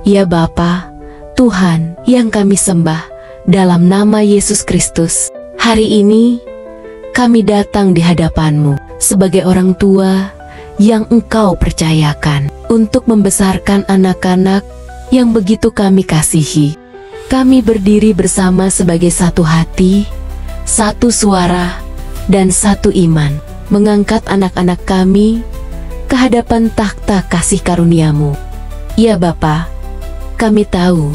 Ya Bapa, Tuhan yang kami sembah, dalam nama Yesus Kristus, hari ini kami datang di hadapan-Mu sebagai orang tua yang Engkau percayakan untuk membesarkan anak-anak yang begitu kami kasihi. Kami berdiri bersama sebagai satu hati, satu suara, dan satu iman, mengangkat anak-anak kami ke hadapan takhta kasih karunia-Mu. Ya Bapa, kami tahu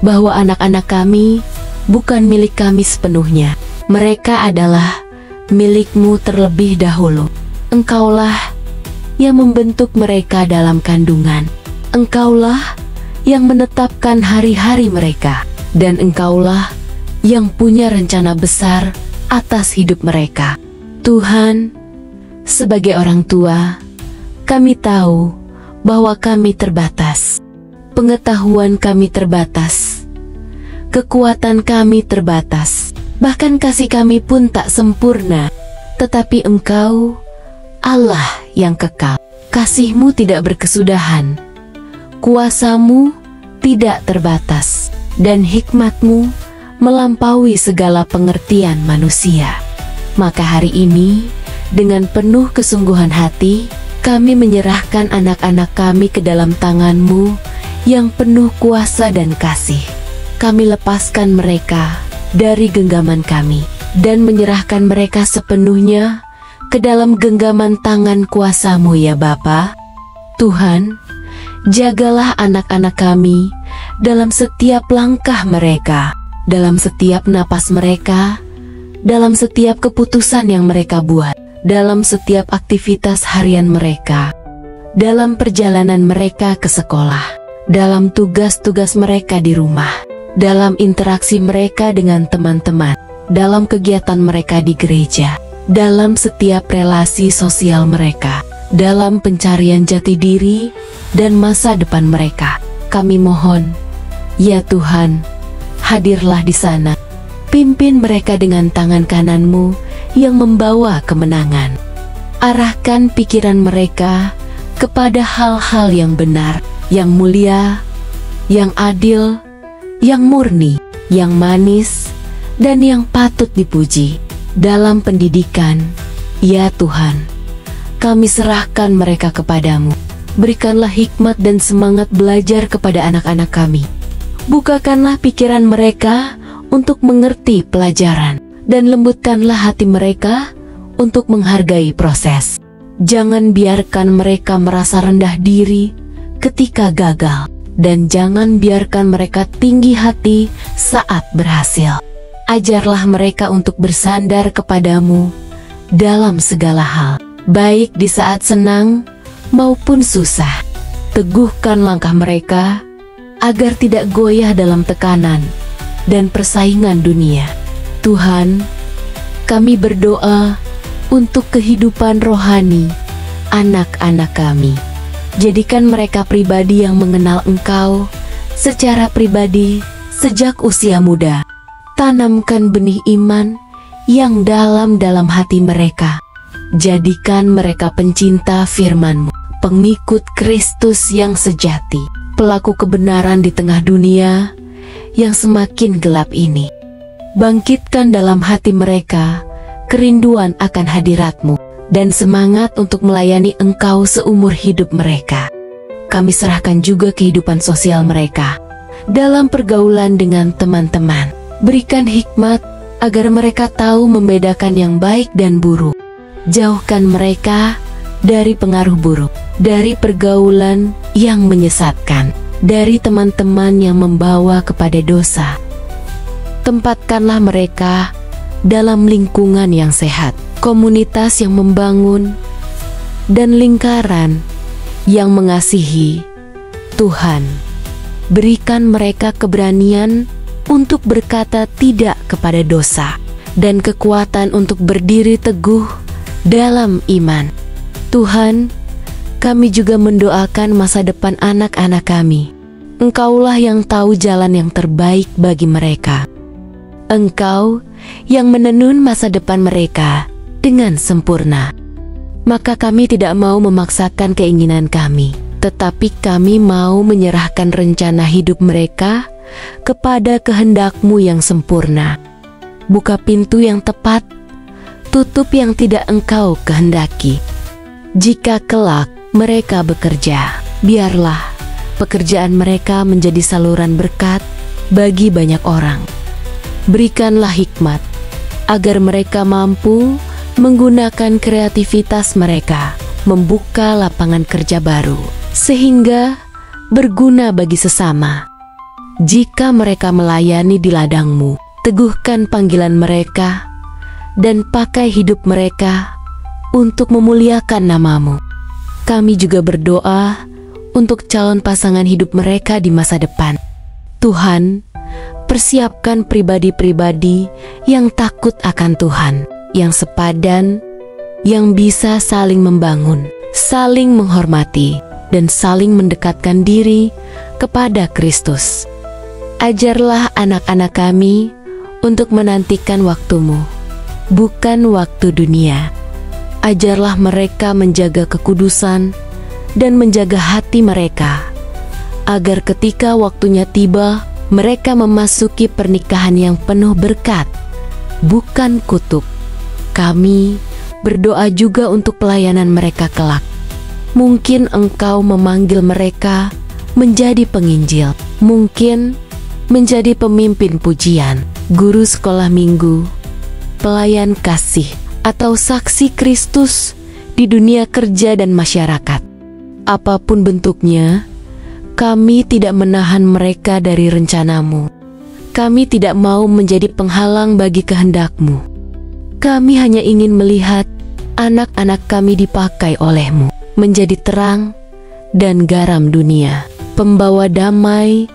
bahwa anak-anak kami bukan milik kami sepenuhnya. Mereka adalah milik-Mu terlebih dahulu. Engkaulah yang membentuk mereka dalam kandungan. Engkaulah yang menetapkan hari-hari mereka, dan Engkaulah yang punya rencana besar atas hidup mereka. Tuhan, sebagai orang tua, kami tahu bahwa kami terbatas. Pengetahuan kami terbatas. Kekuatan kami terbatas. Bahkan kasih kami pun tak sempurna. Tetapi Engkau, Allah yang kekal. Kasih-Mu tidak berkesudahan. Kuasa-Mu tidak terbatas. Dan hikmat-Mu melampaui segala pengertian manusia. Maka hari ini, dengan penuh kesungguhan hati, kami menyerahkan anak-anak kami ke dalam tangan-Mu yang penuh kuasa dan kasih. Kami lepaskan mereka dari genggaman kami dan menyerahkan mereka sepenuhnya ke dalam genggaman tangan kuasa-Mu ya Bapa. Tuhan, jagalah anak-anak kami dalam setiap langkah mereka, dalam setiap napas mereka, dalam setiap keputusan yang mereka buat, dalam setiap aktivitas harian mereka, dalam perjalanan mereka ke sekolah, dalam tugas-tugas mereka di rumah, dalam interaksi mereka dengan teman-teman, dalam kegiatan mereka di gereja, dalam setiap relasi sosial mereka, dalam pencarian jati diri dan masa depan mereka. Kami mohon, ya Tuhan, hadirlah di sana. Pimpin mereka dengan tangan kanan-Mu yang membawa kemenangan. Arahkan pikiran mereka kepada hal-hal yang benar, yang mulia, yang adil, yang murni, yang manis, dan yang patut dipuji. Dalam pendidikan, ya Tuhan, kami serahkan mereka kepadamu. Berikanlah hikmat dan semangat belajar kepada anak-anak kami. Bukakanlah pikiran mereka untuk mengerti pelajaran, dan lembutkanlah hati mereka untuk menghargai proses. Jangan biarkan mereka merasa rendah diri ketika gagal, dan jangan biarkan mereka tinggi hati saat berhasil. Ajarlah mereka untuk bersandar kepadamu dalam segala hal, baik di saat senang maupun susah. Teguhkan langkah mereka agar tidak goyah dalam tekanan dan persaingan dunia. Tuhan, kami berdoa untuk kehidupan rohani anak-anak kami. Jadikan mereka pribadi yang mengenal Engkau secara pribadi sejak usia muda. Tanamkan benih iman yang dalam hati mereka. Jadikan mereka pencinta firman-Mu, pengikut Kristus yang sejati, pelaku kebenaran di tengah dunia yang semakin gelap ini. Bangkitkan dalam hati mereka kerinduan akan hadirat-Mu dan semangat untuk melayani Engkau seumur hidup mereka. Kami serahkan juga kehidupan sosial mereka dalam pergaulan dengan teman-teman. Berikan hikmat agar mereka tahu membedakan yang baik dan buruk. Jauhkan mereka dari pengaruh buruk, dari pergaulan yang menyesatkan, dari teman-teman yang membawa kepada dosa. Tempatkanlah mereka dalam lingkungan yang sehat, komunitas yang membangun, dan lingkaran yang mengasihi. Tuhan, berikan mereka keberanian untuk berkata tidak kepada dosa, dan kekuatan untuk berdiri teguh dalam iman. Tuhan, kami juga mendoakan masa depan anak-anak kami. Engkaulah yang tahu jalan yang terbaik bagi mereka. Engkau yang menenun masa depan mereka dengan sempurna. Maka kami tidak mau memaksakan keinginan kami, tetapi kami mau menyerahkan rencana hidup mereka kepada kehendak-Mu yang sempurna. Buka pintu yang tepat, tutup yang tidak Engkau kehendaki. Jika kelak mereka bekerja, biarlah pekerjaan mereka menjadi saluran berkat bagi banyak orang. Berikanlah hikmat agar mereka mampu menggunakan kreativitas mereka, membuka lapangan kerja baru, sehingga berguna bagi sesama. Jika mereka melayani di ladang-Mu, teguhkan panggilan mereka dan pakai hidup mereka untuk memuliakan nama-Mu. Kami juga berdoa untuk calon pasangan hidup mereka di masa depan. Tuhan, persiapkan pribadi-pribadi yang takut akan Tuhan, yang sepadan, yang bisa saling membangun, saling menghormati, dan saling mendekatkan diri kepada Kristus. Ajarlah anak-anak kami untuk menantikan waktu-Mu, bukan waktu dunia. Ajarlah mereka menjaga kekudusan dan menjaga hati mereka, agar ketika waktunya tiba, mereka memasuki pernikahan yang penuh berkat, bukan kutuk. Kami berdoa juga untuk pelayanan mereka kelak. Mungkin Engkau memanggil mereka menjadi penginjil, mungkin menjadi pemimpin pujian, guru sekolah minggu, pelayan kasih, atau saksi Kristus di dunia kerja dan masyarakat. Apapun bentuknya, kami tidak menahan mereka dari rencana-Mu. Kami tidak mau menjadi penghalang bagi kehendak-Mu. Kami hanya ingin melihat anak-anak kami dipakai oleh-Mu, menjadi terang dan garam dunia, pembawa damai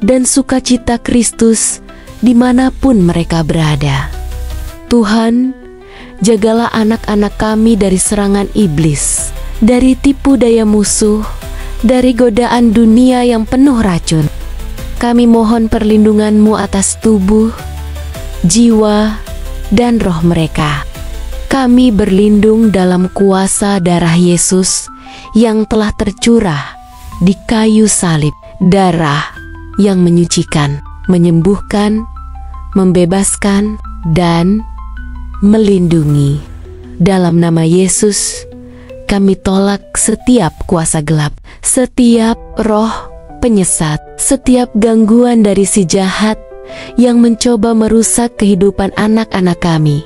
dan sukacita Kristus dimanapun mereka berada. Tuhan, jagalah anak-anak kami dari serangan iblis, dari tipu daya musuh, dari godaan dunia yang penuh racun. Kami mohon perlindungan-Mu atas tubuh, jiwa, dan roh mereka. Kami berlindung dalam kuasa darah Yesus yang telah tercurah di kayu salib, darah yang menyucikan, menyembuhkan, membebaskan, dan melindungi. Dalam nama Yesus, kami tolak setiap kuasa gelap, setiap roh penyesat, setiap gangguan dari si jahat yang mencoba merusak kehidupan anak-anak kami.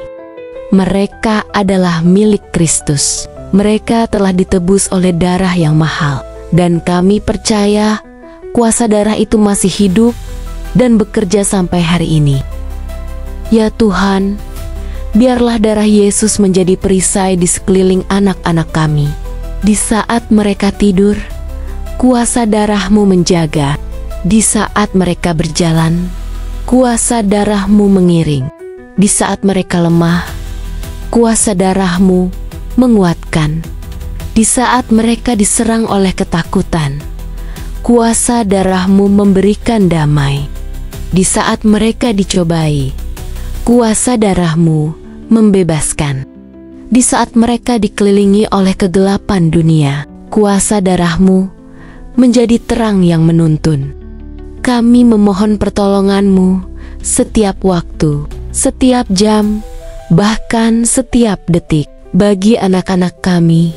Mereka adalah milik Kristus. Mereka telah ditebus oleh darah yang mahal, dan kami percaya kuasa darah itu masih hidup dan bekerja sampai hari ini. Ya Tuhan, biarlah darah Yesus menjadi perisai di sekeliling anak-anak kami. Di saat mereka tidur, kuasa darah-Mu menjaga. Di saat mereka berjalan, kuasa darah-Mu mengiring. Di saat mereka lemah, kuasa darah-Mu menguatkan. Di saat mereka diserang oleh ketakutan, kuasa darah-Mu memberikan damai. Di saat mereka dicobai, kuasa darah-Mu membebaskan. Di saat mereka dikelilingi oleh kegelapan dunia, kuasa darah-Mu menjadi terang yang menuntun. Kami memohon pertolongan-Mu setiap waktu, setiap jam, bahkan setiap detik bagi anak-anak kami.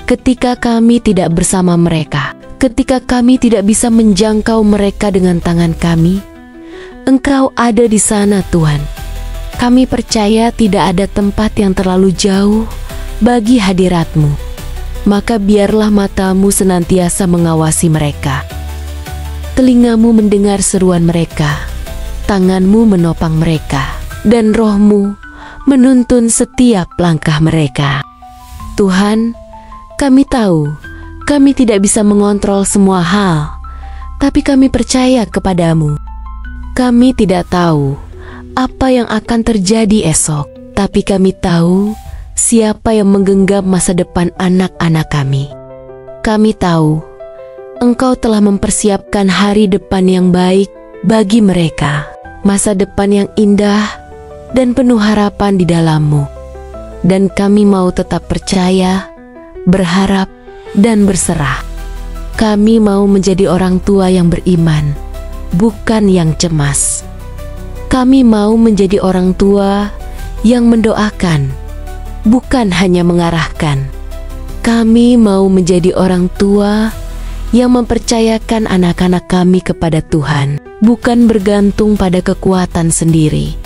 Ketika kami tidak bersama mereka, ketika kami tidak bisa menjangkau mereka dengan tangan kami, Engkau ada di sana, Tuhan. Kami percaya tidak ada tempat yang terlalu jauh bagi hadirat-Mu. Maka biarlah mata-Mu senantiasa mengawasi mereka, telinga-Mu mendengar seruan mereka, tangan-Mu menopang mereka, dan Roh-Mu menuntun setiap langkah mereka. Tuhan, kami tahu kami tidak bisa mengontrol semua hal, tapi kami percaya kepadamu. Kami tidak tahu apa yang akan terjadi esok, tapi kami tahu siapa yang menggenggam masa depan anak-anak kami. Kami tahu Engkau telah mempersiapkan hari depan yang baik bagi mereka, masa depan yang indah dan penuh harapan di dalam-Mu. Dan kami mau tetap percaya, berharap, dan berserah. Kami mau menjadi orang tua yang beriman, bukan yang cemas. Kami mau menjadi orang tua yang mendoakan, bukan hanya mengarahkan. Kami mau menjadi orang tua yang mempercayakan anak-anak kami kepada Tuhan, bukan bergantung pada kekuatan sendiri.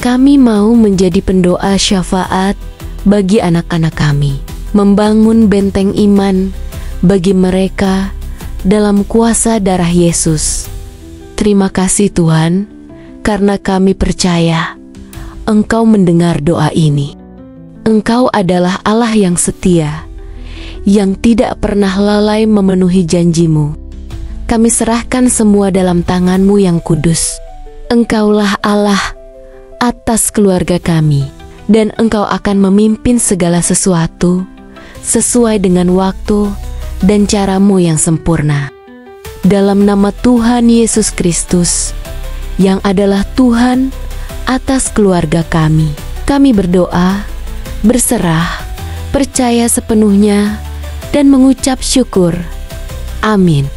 Kami mau menjadi pendoa syafaat bagi anak-anak kami, membangun benteng iman bagi mereka dalam kuasa darah Yesus. Terima kasih Tuhan, karena kami percaya Engkau mendengar doa ini. Engkau adalah Allah yang setia, yang tidak pernah lalai memenuhi janji-Mu. Kami serahkan semua dalam tangan-Mu yang kudus. Engkaulah Allah atas keluarga kami, dan Engkau akan memimpin segala sesuatu sesuai dengan waktu dan cara-Mu yang sempurna. Dalam nama Tuhan Yesus Kristus, yang adalah Tuhan atas keluarga kami berdoa, berserah, percaya sepenuhnya, dan mengucap syukur. Amin.